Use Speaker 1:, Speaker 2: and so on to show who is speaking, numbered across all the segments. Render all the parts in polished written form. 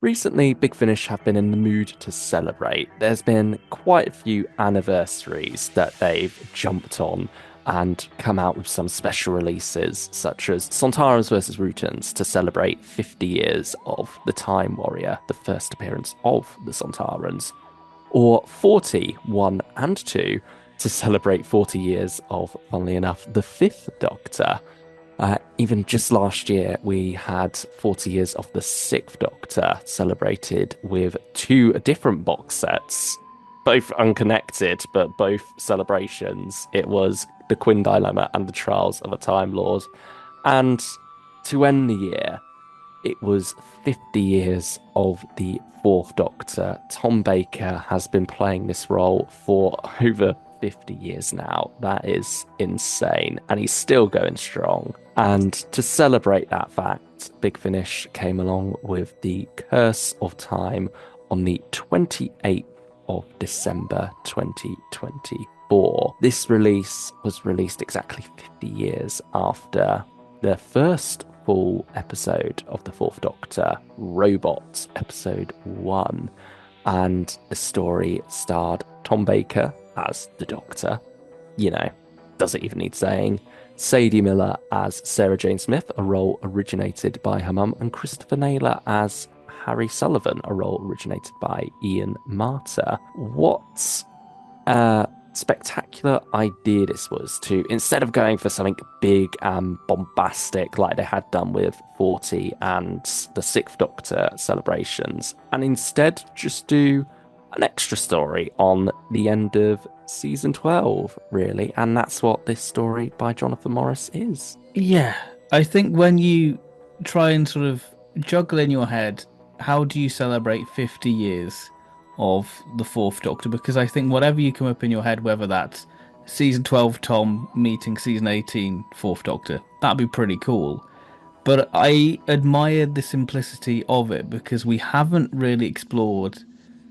Speaker 1: Recently, Big Finish have been in the mood to celebrate. There's been quite a few anniversaries that they've jumped on and come out with some special releases, such as Sontarans vs. Rutans to celebrate 50 years of the Time Warrior, the first appearance of the Sontarans, or 40, 1 and 2, to celebrate 40 years of, funnily enough, the Fifth Doctor. Even just last year, we had 40 years of the Sixth Doctor celebrated with two different box sets, both unconnected, but both celebrations. It was the Quinn Dilemma and the Trials of a Time Lord. And to end the year, it was 50 years of the Fourth Doctor. Tom Baker has been playing this role for over 50 years now. That is insane. And he's still going strong. And to celebrate that fact, Big Finish came along with the Curse of Time on the 28th of December 2024. This release was released exactly 50 years after the first full episode of the Fourth Doctor, Robots, episode 1. And the story starred Tom Baker as the Doctor. You know, does it even need saying? Sadie Miller as Sarah Jane Smith, a role originated by her mum, and Christopher Naylor as Harry Sullivan, a role originated by Ian Marter. What spectacular idea this was to, instead of going for something big and bombastic like they had done with 40 and the Sixth Doctor celebrations, and instead just do an extra story on the end of season 12, really. And that's what this story by Jonathan Morris is.
Speaker 2: Yeah, I think when you try and sort of juggle in your head, how do you celebrate 50 years of the Fourth Doctor? Because I think whatever you come up in your head, whether that's season 12 Tom meeting season 18 Fourth Doctor, that'd be pretty cool. But I admired the simplicity of it because we haven't really explored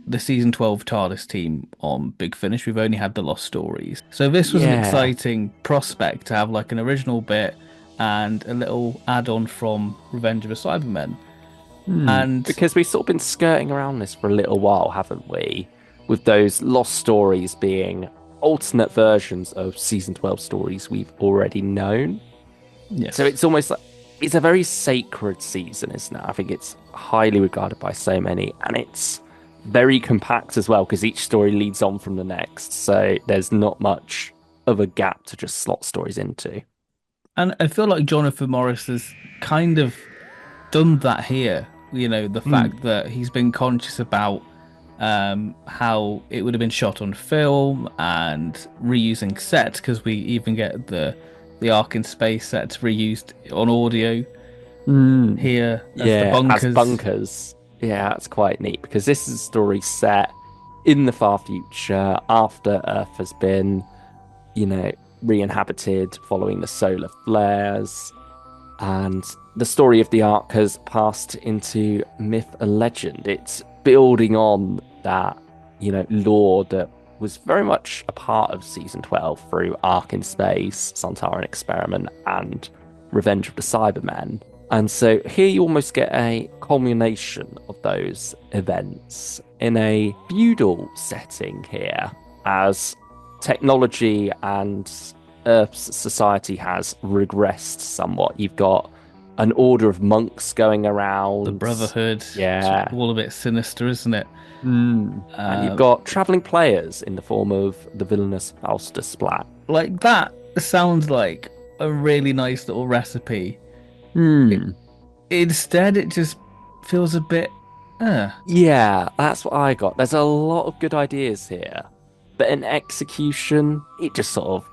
Speaker 2: the season 12 TARDIS team on Big Finish. We've only had the Lost Stories. So this was an
Speaker 1: Yeah.
Speaker 2: exciting prospect to have like an original bit and a little add-on from Revenge of the Cybermen. And
Speaker 1: Because we've sort of been skirting around this for a little while, haven't we? With those lost stories being alternate versions of season 12 stories we've already known. So
Speaker 2: yes.
Speaker 1: it's almost like it's a very sacred season, isn't it? I think it's highly regarded by so many, and it's very compact as well because each story leads on from the next. So there's not much of a gap to just slot stories into.
Speaker 2: And I feel like Jonathan Morris has kind of done that here. You know, the fact
Speaker 1: Mm.
Speaker 2: that he's been conscious about how it would have been shot on film and reusing sets because we even get the Ark in Space sets reused on audio
Speaker 1: Mm.
Speaker 2: here as the
Speaker 1: Yeah, as
Speaker 2: bunkers.
Speaker 1: bunkers. Yeah, that's quite neat because this is a story set in the far future after Earth has been, you know, re-inhabited following the solar flares. And the story of the Ark has passed into myth and legend. It's building on that, lore that was very much a part of season 12 through Ark in Space, Santaran Experiment, and Revenge of the Cybermen. And so here you almost get a culmination of those events in a feudal setting here, as technology and Earth's society has regressed somewhat. You've got an order of monks going
Speaker 2: The
Speaker 1: around.
Speaker 2: Brotherhood, it's
Speaker 1: Yeah.
Speaker 2: all a bit sinister, isn't it?
Speaker 1: And you've
Speaker 2: Uh,
Speaker 1: got traveling players in the form of the villainous Faustus Black.
Speaker 2: like that sounds like a really nice little recipe. It,
Speaker 1: Hmm.
Speaker 2: instead, it just feels a bit, uh,
Speaker 1: Yeah, that's what I got. There's a lot of good ideas here, but in execution, it just sort of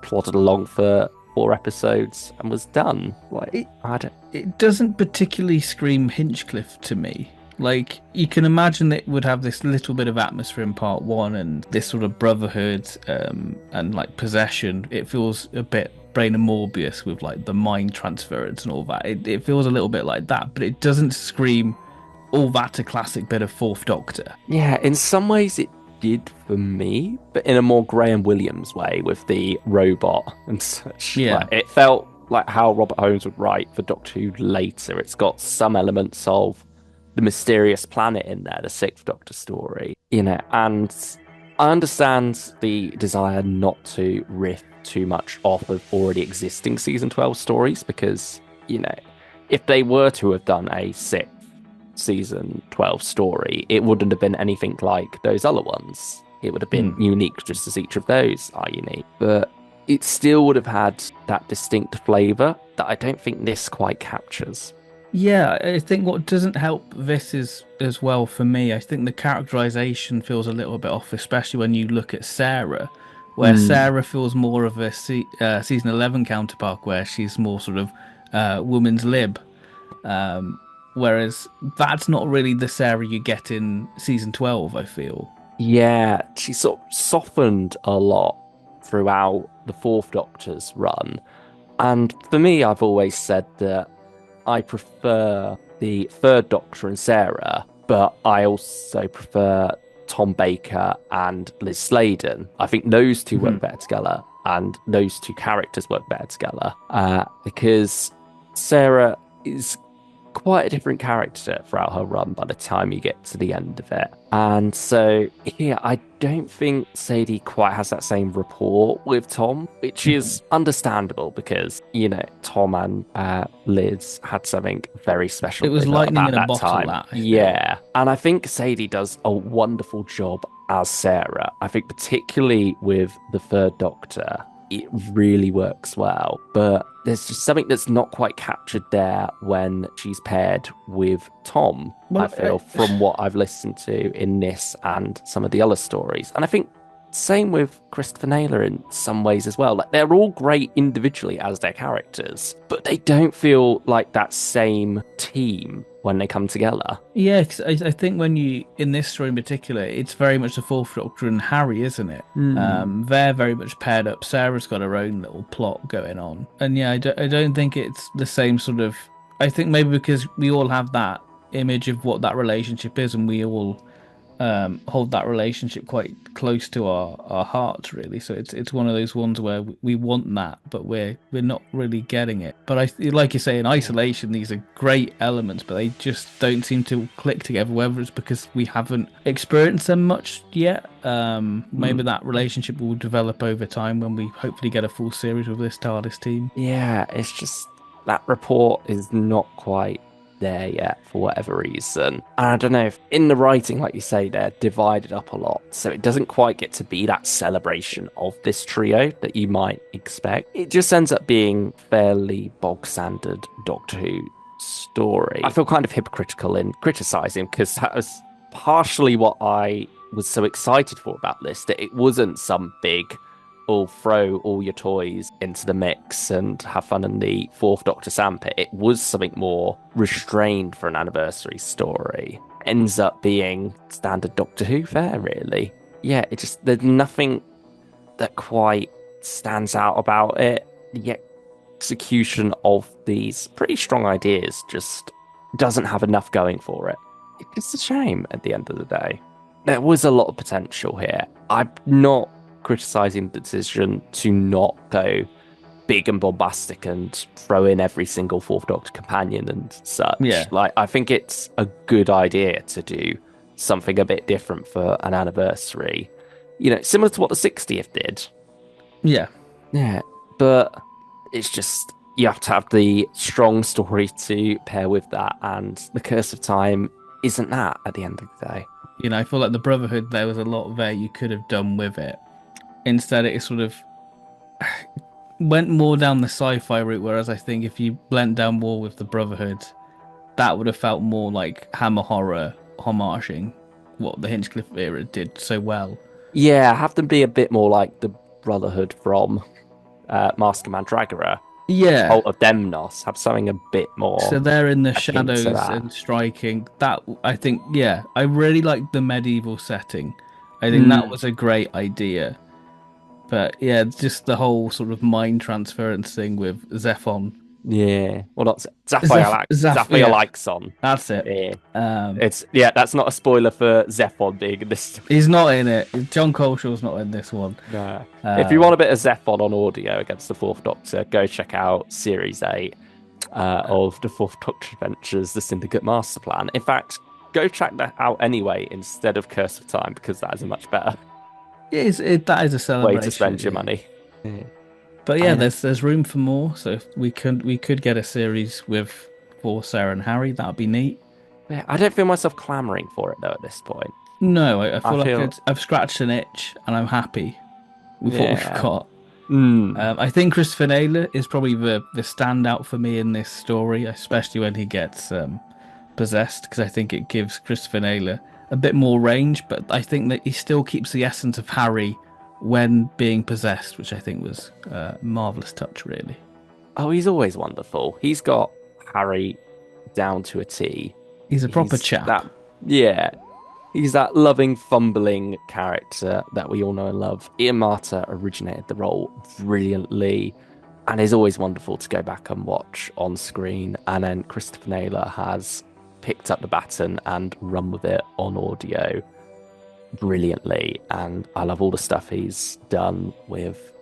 Speaker 1: plodded along for 4 episodes and was done. Like,
Speaker 2: it
Speaker 1: I don't.
Speaker 2: it doesn't particularly scream Hinchcliffe to me. Like you can imagine it would have this little bit of atmosphere in part one and this sort of brotherhood and like possession. It feels a bit Brain and Morbius with like the mind transference and all that. It feels a little bit like that, but it doesn't scream all that a classic bit of Fourth Doctor.
Speaker 1: Yeah, in some ways it did for me, but in a more Graham Williams way with the robot and such.
Speaker 2: Yeah,
Speaker 1: Like it felt like how Robert Holmes would write for Doctor Who later. It's got some elements of the mysterious planet in there, the Sixth Doctor story, and I understand the desire not to riff too much off of already existing season 12 stories because, you know, if they were to have done a sixth season 12 story, it wouldn't have been anything like those other ones. It would have been
Speaker 2: Hmm.
Speaker 1: unique just as each of those are unique. But it still would have had that distinct flavor that I don't think this quite captures.
Speaker 2: Yeah, I think what doesn't help this is as well for me. I think the characterization feels a little bit off, especially when you look at Sarah, where
Speaker 1: Mm.
Speaker 2: Sarah feels more of a season 11 counterpart, where she's more sort of woman's lib, um, whereas that's not really the Sarah you get in season 12, I feel.
Speaker 1: Yeah, she sort of softened a lot throughout the Fourth Doctor's run. And for me, I've always said that I prefer the Third Doctor and Sarah, but I also prefer Tom Baker and Liz Sladen. I think those two
Speaker 2: Hmm.
Speaker 1: work better together, and those two characters work better together because Sarah is quite a different character throughout her run by the time you get to the end of it. And so, yeah, I don't think Sadie quite has that same rapport with Tom, which is understandable because, Tom and Liz had something very
Speaker 2: It
Speaker 1: special
Speaker 2: was
Speaker 1: going on
Speaker 2: lightning
Speaker 1: about
Speaker 2: in a
Speaker 1: that
Speaker 2: bottle,
Speaker 1: time.
Speaker 2: that I feel.
Speaker 1: Yeah. And I think Sadie does a wonderful job as Sarah. I think, particularly with the Third Doctor, it really works well. But there's just something that's not quite captured there when she's paired with Tom, I
Speaker 2: Well,
Speaker 1: feel, from what I've listened to in this and some of the other stories. And I think same with Christopher Naylor in some ways as well. Like they're all great individually as their characters, but they don't feel like that same team when they come together.
Speaker 2: yeah, 'cause I think when you, in this story in particular, it's very much the Fourth Doctor and Harry, isn't it?
Speaker 1: Hmm.
Speaker 2: They're very much paired up. Sarah's got her own little plot going on. And yeah, I don't think it's the same sort of. I think maybe because we all have that image of what that relationship is, and we all hold that relationship quite close to our hearts, really. So it's one of those ones where we want that, but we're not really getting it. But like you say, in isolation, these are great elements, but they just don't seem to click together. Whether it's because we haven't experienced them much yet, maybe
Speaker 1: Hmm.
Speaker 2: that relationship will develop over time when we hopefully get a full series with this TARDIS team.
Speaker 1: Yeah, it's just that report is not quite there yet for whatever reason. And I don't know if in the writing, like you say, they're divided up a lot. So it doesn't quite get to be that celebration of this trio that you might expect. It just ends up being fairly bog standard Doctor Who story. I feel kind of hypocritical in criticizing because that was partially what I was so excited for about this, that it wasn't some big all throw all your toys into the mix and have fun in the Fourth Doctor sandpit. It was something more restrained for an anniversary story. Ends up being standard Doctor Who fare, really. Yeah, it just there's nothing that quite stands out about it. The execution of these pretty strong ideas just doesn't have enough going for it. It's a shame at the end of the day. There was a lot of potential here. I'm not criticizing the decision to not go big and bombastic and throw in every single Fourth Doctor companion and such.
Speaker 2: Yeah,
Speaker 1: Like, I think it's a good idea to do something a bit different for an anniversary. Similar to what the 60th did.
Speaker 2: yeah.
Speaker 1: Yeah, but it's just you have to have the strong story to pair with that, and the Curse of Time isn't that at the end of the day.
Speaker 2: I feel like the Brotherhood, there was a lot there you could have done with it. Instead, it sort of went more down the sci-fi route, whereas I think if you blend down more with the Brotherhood, that would have felt more like Hammer horror homaging what the Hinchcliffe era did so well.
Speaker 1: Yeah, have them be a bit more like the Brotherhood from Master Mandragora,
Speaker 2: Yeah,
Speaker 1: Cult of Demnos. Have something a bit more
Speaker 2: so they're in the
Speaker 1: akin to
Speaker 2: shadows
Speaker 1: that.
Speaker 2: and striking. That I think, yeah, I really like the medieval setting. I think that
Speaker 1: Mm,
Speaker 2: was a great idea. But yeah, just the whole sort of mind transference thing with Zephon.
Speaker 1: yeah, well, not
Speaker 2: Yeah,
Speaker 1: Zaphod.
Speaker 2: that's it.
Speaker 1: Yeah,
Speaker 2: Um,
Speaker 1: that's not a spoiler for Zephon being in this.
Speaker 2: he's not in it. John Coleshaw's not in this one.
Speaker 1: No. If you
Speaker 2: Uh,
Speaker 1: want a bit of Zephon on audio against the Fourth Doctor, go check out Series 8 of the Fourth Doctor Adventures, The Syndicate Master Plan. In fact, Go check that out anyway instead of Curse of Time because that is a much better
Speaker 2: That is a
Speaker 1: way to
Speaker 2: celebration.
Speaker 1: spend your
Speaker 2: Yeah.
Speaker 1: money. Yeah.
Speaker 2: But
Speaker 1: I
Speaker 2: yeah,
Speaker 1: mean,
Speaker 2: there's room for more. So if we could get a series with for Sarah and Harry. That'd be neat.
Speaker 1: yeah, I don't feel myself clamoring for it though at this point.
Speaker 2: No, I
Speaker 1: I
Speaker 2: feel like
Speaker 1: feel,
Speaker 2: I've scratched an itch and I'm happy with what we've
Speaker 1: yeah,
Speaker 2: got.
Speaker 1: mm,
Speaker 2: I think Christopher Naylor is probably the standout for me in this story, especially when he gets possessed, because I think it gives Christopher Naylor a bit more range, but I think that he still keeps the essence of Harry when being possessed, which I think was a marvelous touch, really.
Speaker 1: oh, he's always wonderful. He's got Harry down to a T.
Speaker 2: He's a proper
Speaker 1: He's
Speaker 2: chap.
Speaker 1: that, yeah, he's that loving, fumbling character that we all know and love. Ian Marter originated the role brilliantly and is always wonderful to go back and watch on screen. And then Christopher Naylor has picked up the baton and run with it on audio brilliantly. And I love all the stuff he's done with,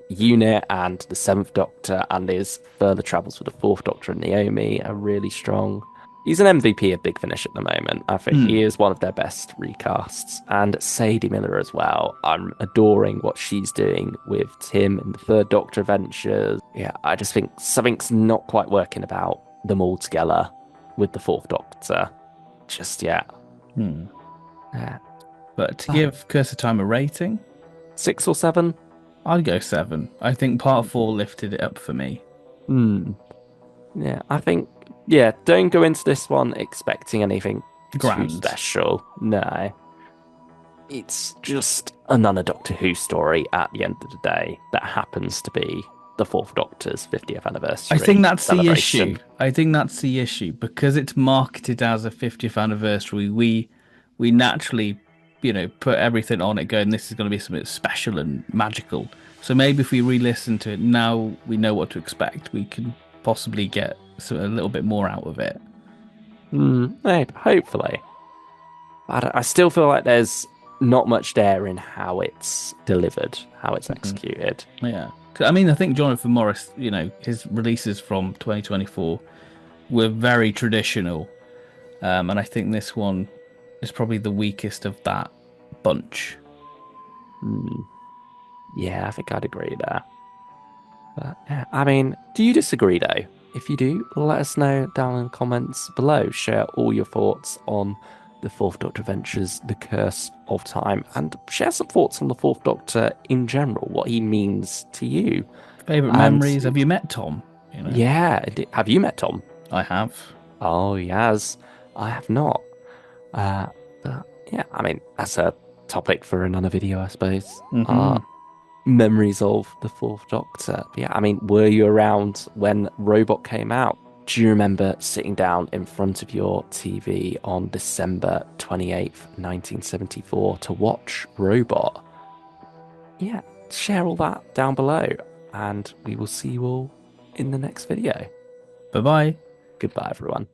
Speaker 1: Unit and the Seventh Doctor, and his further travels with the Fourth Doctor and Naomi are really strong. He's an MVP of Big Finish at the moment. I think
Speaker 2: Hmm.
Speaker 1: he is one of their best recasts. And Sadie Miller as well. I'm adoring what she's doing with Tim in the Third Doctor Adventures. Yeah, I just think something's not quite working about them all together with the Fourth Doctor just yet.
Speaker 2: Hmm.
Speaker 1: Yeah.
Speaker 2: But to
Speaker 1: Uh,
Speaker 2: give Curse of Time a rating,
Speaker 1: 6 or 7?
Speaker 2: I'd go 7. I think part 4 lifted it up for me.
Speaker 1: Hmm. Yeah, I think, yeah, don't go into this one expecting anything too
Speaker 2: Grand.
Speaker 1: special. No. It's just another Doctor Who story at the end of the day that happens to be the Fourth Doctor's 50th
Speaker 2: I think
Speaker 1: anniversary
Speaker 2: that's the issue.
Speaker 1: celebration.
Speaker 2: I think that's the issue because it's marketed as a 50th anniversary. We naturally, put everything on it, going, this is going to be something special and magical. So maybe if we re-listen to it now, we know what to expect. We can possibly get a little bit more out of it.
Speaker 1: Maybe, hopefully. I still feel like there's not much there in how it's delivered, how it's
Speaker 2: Mhm.
Speaker 1: executed.
Speaker 2: Yeah. I mean, I think Jonathan Morris, his releases from 2024 were very traditional. And I think this one is probably the weakest of that bunch.
Speaker 1: Mm, yeah, I think I'd agree there. But yeah, I mean, do you disagree though? If you do, let us know down in the comments below. Share all your thoughts on the Fourth Doctor Adventures, The Curse of Time, and share some thoughts on the Fourth Doctor in general, what he means to you.
Speaker 2: Favorite
Speaker 1: And
Speaker 2: memories? Have you met Tom? You know,
Speaker 1: yeah, have you met Tom?
Speaker 2: I have.
Speaker 1: Oh, he has. I have not. Uh, but yeah, I mean, that's a topic for another video, I suppose.
Speaker 2: Hmm.
Speaker 1: Memories of the Fourth Doctor. Yeah, I mean, were you around when Robot came out? Do you remember sitting down in front of your TV on December 28th, 1974 to watch Robot? Yeah, share all that down below, and we will see you all in the next video.
Speaker 2: Bye bye.
Speaker 1: Goodbye, everyone.